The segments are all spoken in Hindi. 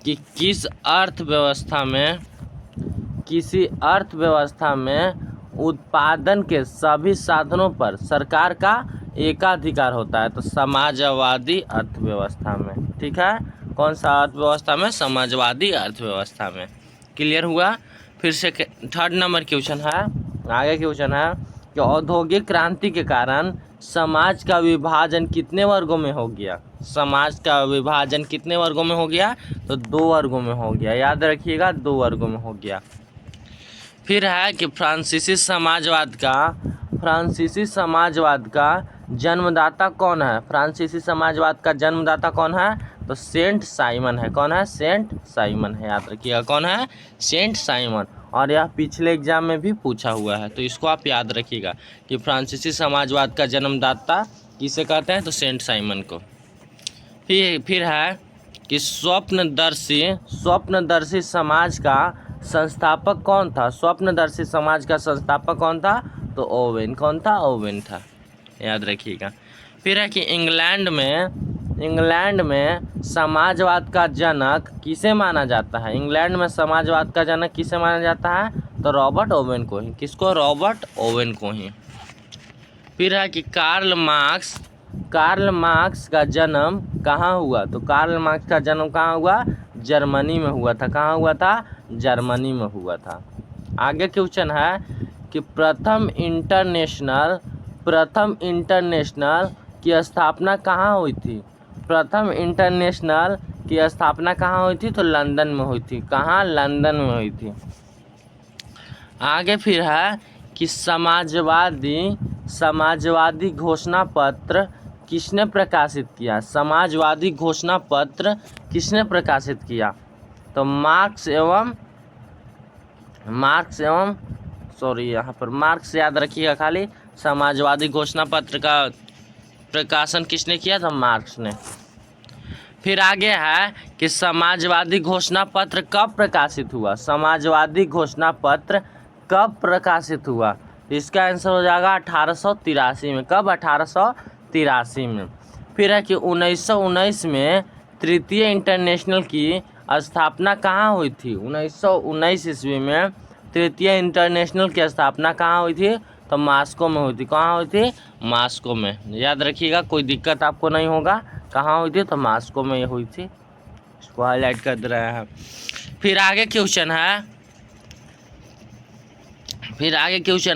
कि किसी अर्थव्यवस्था में उत्पादन के सभी साधनों पर सरकार का एकाधिकार होता है। तो समाजवादी अर्थव्यवस्था में, ठीक है, कौन सा अर्थव्यवस्था में? समाजवादी अर्थव्यवस्था में। क्लियर हुआ? फिर से थर्ड नंबर क्वेश्चन है, आगे क्वेश्चन है कि औद्योगिक क्रांति के कारण समाज का विभाजन कितने वर्गों में हो गया? समाज का विभाजन कितने वर्गों में हो गया? तो 2 वर्गों में हो गया। याद रखिएगा, 2 वर्गों में हो गया। फिर है कि फ्रांसीसी समाजवाद का जन्मदाता कौन है? फ्रांसीसी समाजवाद का जन्मदाता कौन है? तो सेंट साइमन है। कौन है? सेंट साइमन है। याद रखिएगा, कौन है? Saint Simon. और यह पिछले एग्जाम में भी पूछा हुआ है, तो इसको आप याद रखिएगा कि फ्रांसीसी समाजवाद का जन्मदाता किसे कहते हैं? तो सेंट साइमन को। फिर है कि स्वप्नदर्शी समाज का संस्थापक कौन था? स्वप्नदर्शी समाज का संस्थापक कौन था? तो ओवेन। कौन था? ओवेन था। याद रखिएगा। फिर है कि इंग्लैंड में समाजवाद का जनक किसे माना जाता है? इंग्लैंड में समाजवाद का जनक किसे माना जाता है? तो रॉबर्ट ओवेन को ही। किसको? रॉबर्ट ओवेन को ही। फिर है कि कार्ल मार्क्स का जन्म कहाँ हुआ? तो कार्ल मार्क्स का जन्म कहाँ हुआ? जर्मनी में हुआ था। कहाँ हुआ था? जर्मनी में हुआ था। आगे क्वेश्चन है कि प्रथम इंटरनेशनल की स्थापना कहाँ हुई थी? प्रथम इंटरनेशनल की स्थापना कहाँ हुई थी? तो लंदन में हुई थी। कहाँ? लंदन में हुई थी। आगे फिर है कि समाजवादी घोषणा पत्र किसने प्रकाशित किया? समाजवादी घोषणा पत्र किसने प्रकाशित किया? तो मार्क्स याद रखिएगा खाली। समाजवादी घोषणा पत्र का प्रकाशन किसने किया? तो मार्क्स ने। फिर आगे है कि समाजवादी घोषणा पत्र कब प्रकाशित हुआ? समाजवादी घोषणा पत्र कब प्रकाशित हुआ? इसका आंसर हो जाएगा 1883 में। कब? 1883 में। फिर है कि 1919 में तृतीय इंटरनेशनल की स्थापना कहाँ हुई थी? 1919 ईस्वी में तृतीय इंटरनेशनल की स्थापना कहाँ हुई थी? तो मॉस्को में हुई थी। कहाँ हुई थी? मॉस्को में। याद रखिएगा, कोई दिक्कत आपको नहीं होगा। कहाँ हुई थी? तो मॉस्को में हुई थी। इसको हाईलाइट कर दे रहे हैं। फिर आगे क्वेश्चन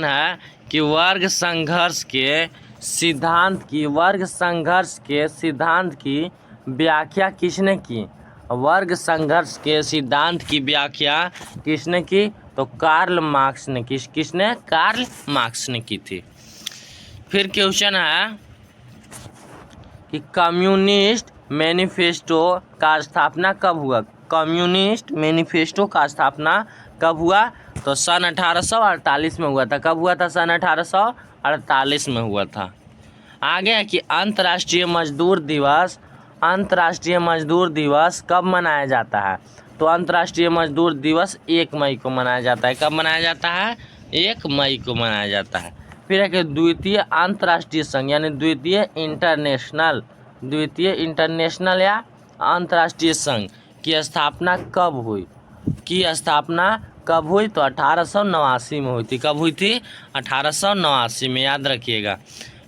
है कि वर्ग संघर्ष के सिद्धांत की व्याख्या किसने की? वर्ग संघर्ष के सिद्धांत की व्याख्या किसने की? तो कार्ल मार्क्स ने। किसने? कार्ल मार्क्स ने की थी। फिर क्वेश्चन है कि कम्युनिस्ट मैनिफेस्टो का स्थापना कब हुआ? कम्युनिस्ट मैनिफेस्टो का स्थापना कब हुआ? तो सन 1848 में हुआ था। कब हुआ था? सन 1848 में हुआ था। आगे है कि अंतर्राष्ट्रीय मजदूर दिवस कब मनाया जाता है? तो अंतर्राष्ट्रीय मजदूर दिवस 1 मई को मनाया जाता है। कब मनाया जाता है? 1 मई को मनाया जाता है। फिर है कि द्वितीय अंतर्राष्ट्रीय संघ यानी द्वितीय इंटरनेशनल या अंतर्राष्ट्रीय संघ की स्थापना कब हुई? तो 1889 में हुई थी। कब हुई थी? 1889 में। याद रखिएगा।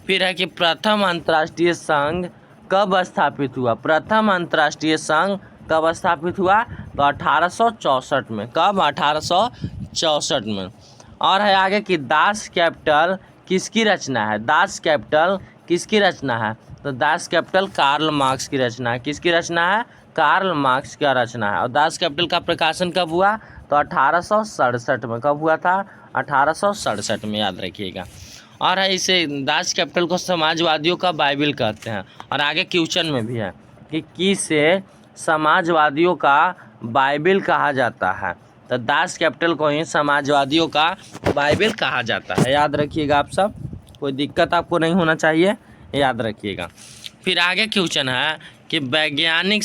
फिर है कि प्रथम अंतर्राष्ट्रीय संघ कब स्थापित हुआ? प्रथम अंतर्राष्ट्रीय संघ कब स्थापित हुआ? तो 1864 में। कब? 1864 में। और है आगे कि दास कैपिटल किसकी रचना है? दास कैपिटल किसकी रचना है? तो दास कैपिटल कार्ल मार्क्स की रचना है। किसकी रचना है? कार्ल मार्क्स का रचना है। और दास कैपिटल का प्रकाशन कब हुआ? तो 1867 में। कब हुआ था? 1867 में। याद रखिएगा। और है इसे दास कैपिटल को समाजवादियों का बाइबिल कहते हैं। और आगे क्वेश्चन में भी है कि किसे समाजवादियों का बाइबिल कहा जाता है? तो दास कैपिटल को ही समाजवादियों का बाइबिल कहा जाता है। याद रखिएगा आप सब, कोई दिक्कत आपको नहीं होना चाहिए। याद रखिएगा। फिर आगे क्वेश्चन है कि वैज्ञानिक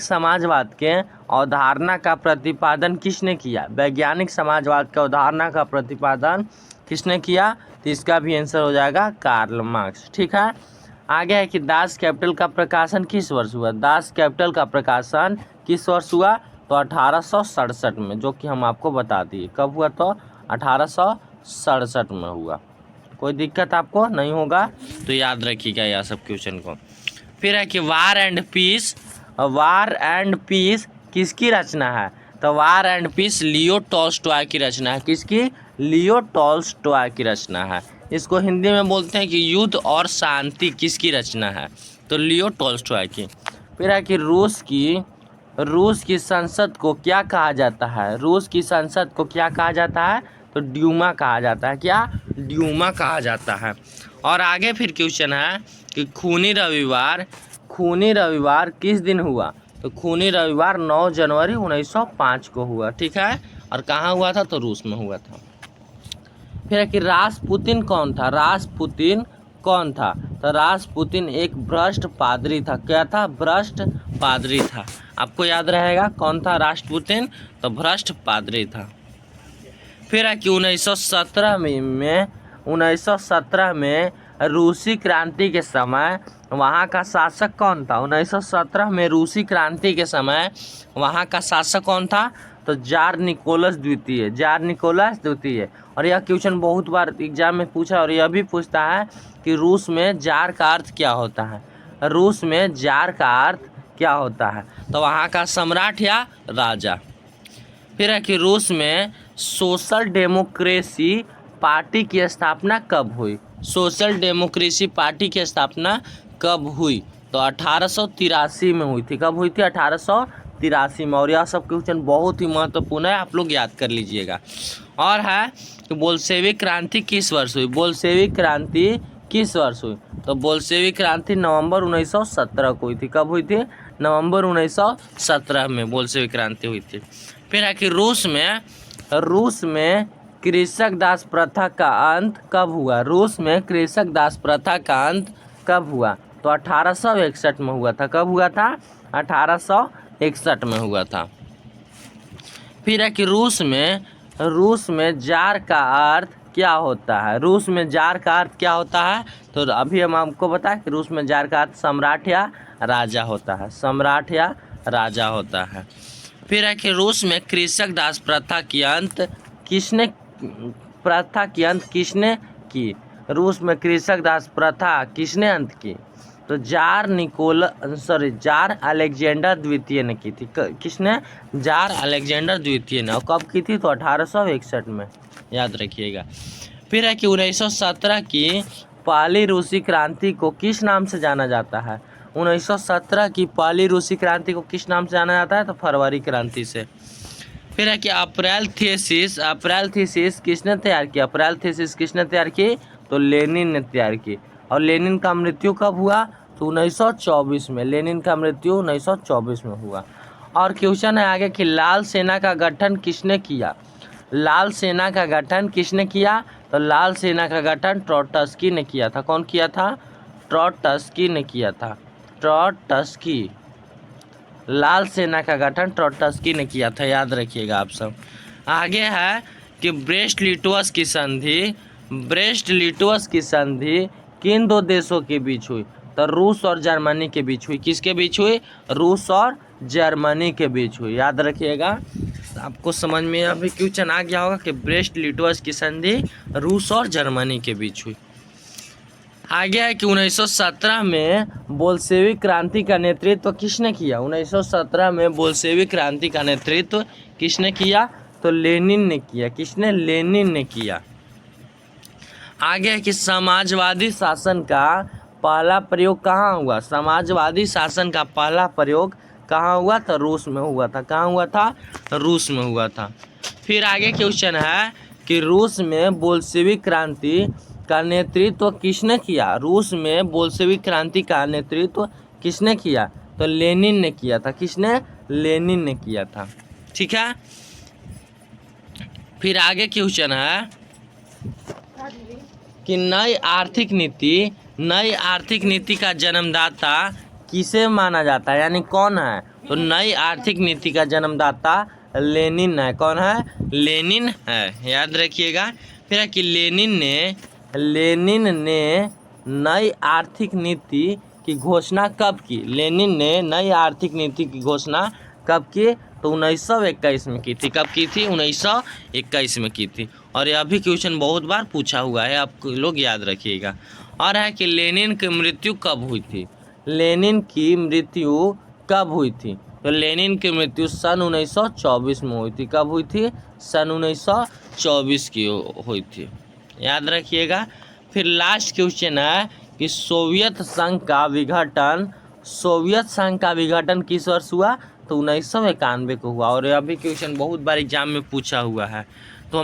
समाजवाद के अवधारणा का प्रतिपादन किसने किया? वैज्ञानिक समाजवाद का अवधारणा का प्रतिपादन किसने किया? तो इसका भी आंसर हो जाएगा कार्ल मार्क्स। ठीक है। आगे है कि दास कैपिटल का प्रकाशन किस वर्ष हुआ। दास कैपिटल का प्रकाशन किस वर्ष हुआ, तो 1867 में, जो कि हम आपको बता दिए कब हुआ, तो 1867 में हुआ। कोई दिक्कत आपको नहीं होगा तो याद रखिएगा यह सब क्वेश्चन को। फिर है कि war and peace, war and peace किसकी रचना है, तो war and peace Leo Tolstoy की रचना है। किसकी, लियो टॉल्स्टॉय की रचना है। इसको हिंदी में बोलते हैं कि युद्ध और शांति किसकी रचना है, तो लियो टॉल्स्टॉय की। फिर है कि रूस की संसद को क्या कहा जाता है, रूस की संसद को क्या कहा जाता है, तो ड्यूमा कहा जाता है। क्या, ड्यूमा कहा जाता है। और आगे फिर क्वेश्चन है कि खूनी रविवार किस दिन हुआ, तो खूनी रविवार 9 जनवरी 1905 को हुआ। ठीक है, और कहाँ हुआ था, तो रूस में हुआ था। फिर है कि रासपुतिन कौन था, रासपुतिन कौन था, तो रासपुतिन एक भ्रष्ट पादरी था। क्या था, भ्रष्ट पादरी था। आपको याद रहेगा कौन था रासपुतिन, तो भ्रष्ट पादरी था। फिर है कि 1917 में रूसी क्रांति के समय वहाँ का शासक कौन था। 1917 में रूसी क्रांति के समय वहाँ का शासक कौन था, तो जार निकोलस द्वितीय। और यह क्वेश्चन बहुत बार एग्जाम में पूछा और यह भी पूछता है कि रूस में जार का अर्थ क्या होता है, रूस में जार का अर्थ क्या होता है, तो वहाँ का सम्राट या राजा। फिर है कि रूस में सोशल डेमोक्रेसी पार्टी की स्थापना कब हुई, सोशल डेमोक्रेसी पार्टी की स्थापना कब हुई, तो 1883 में हुई थी। कब हुई थी, 1883 में। और यह सब क्वेश्चन बहुत ही महत्वपूर्ण है, आप लोग याद कर लीजिएगा। और है कि बोल्शेविक क्रांति किस वर्ष हुई, बोल्शेविक क्रांति किस वर्ष हुई, तो बोल्शेविक क्रांति नवंबर 1917 को हुई थी। कब हुई थी, नवंबर 1917 में बोल्शेविक क्रांति हुई थी। फिर है कि रूस में कृषक दास प्रथा का अंत कब हुआ, रूस में कृषक दास प्रथा का अंत कब हुआ, तो 1861 में हुआ था। कब हुआ था, 1861 में हुआ था। फिर है कि रूस में जार का अर्थ क्या होता है, रूस में जार का अर्थ क्या होता है, तो अभी हम आपको बताएं कि रूस में जार का अर्थ सम्राट या राजा होता है, सम्राट या राजा होता है। फिर है कि रूस में कृषक दास प्रथा की अंत किसने की, रूस में कृषक दास प्रथा किसने अंत की, तो जार अलेक्जेंडर द्वितीय ने की थी। किसने, जार अलेक्जेंडर द्वितीय ने। और कब की थी, तो 1861 में, याद रखिएगा। फिर है कि 1917 की पहली रूसी क्रांति को किस नाम से जाना जाता है, 1917 की पहली रूसी क्रांति को किस नाम से जाना जाता है, तो फरवरी क्रांति से। फिर है कि अप्रैल थीसिस किसने तैयार किया, अप्रैल थीसिस किसने तैयार की, तो लेनिन ने तैयार की। और लेनिन का मृत्यु कब हुआ, तो 1924 में, लेनिन का मृत्यु 1924 में हुआ। और क्वेश्चन है आगे कि लाल सेना का गठन किसने किया, लाल सेना का गठन किसने किया, तो लाल सेना का गठन ट्रोट्स्की ने किया था। कौन किया था, ट्रोट्स्की ने किया था, ट्रोट्स्की। लाल सेना का गठन ट्रोट्स्की ने किया था, याद रखिएगा आप सब। आगे है कि ब्रेस्ट लिटवस की संधि किन दो देशों के बीच हुई, तो रूस और जर्मनी के बीच हुई। किसके बीच हुई, रूस और जर्मनी के बीच हुई, याद रखिएगा। आपको समझ में अभी क्वेश्चन आ गया होगा कि ब्रेस्ट लिटवस की संधि रूस और जर्मनी के बीच हुई। आगे है कि 1917 में बोल्शेविक क्रांति का नेतृत्व किसने किया, 1917 में बोल्शेविक क्रांति का नेतृत्व किसने किया, तो लेनिन ने किया। किसने, लेनिन ने किया। आगे है कि समाजवादी शासन का पहला प्रयोग कहाँ हुआ, समाजवादी शासन का पहला प्रयोग कहाँ हुआ, तो रूस में हुआ था। कहाँ हुआ था, रूस में हुआ था। फिर आगे क्वेश्चन है कि रूस में बोल्शेविक क्रांति का नेतृत्व किसने किया, रूस में बोल्शेविक क्रांति का नेतृत्व किसने किया, तो लेनिन ने किया था। किसने, लेनिन ने किया था। ठीक है। फिर आगे क्वेश्चन है कि नई आर्थिक नीति का जन्मदाता किसे माना जाता है, यानी कौन है, तो नई आर्थिक नीति का जन्मदाता लेनिन है। कौन है, लेनिन है, याद रखिएगा। फिर है कि लेनिन ने नई आर्थिक नीति की घोषणा कब की? लेनिन ने नई आर्थिक नीति की घोषणा कब की? तो 1921 में की थी। कब की थी? 1921 में की थी। और यह भी क्वेश्चन बहुत बार पूछा हुआ है, आप लोग याद रखिएगा। और है कि लेनिन की मृत्यु कब हुई थी? लेनिन की मृत्यु कब हुई थी? तो लेनिन की मृत्यु सन 1924 में हुई थी। कब हुई थी? सन 1924 की हुई थी, याद रखिएगा। फिर लास्ट क्वेश्चन है कि सोवियत संघ का विघटन किस वर्ष हुआ? तो 1991 को हुआ। और यह भी क्वेश्चन बहुत बार एग्जाम में पूछा हुआ है।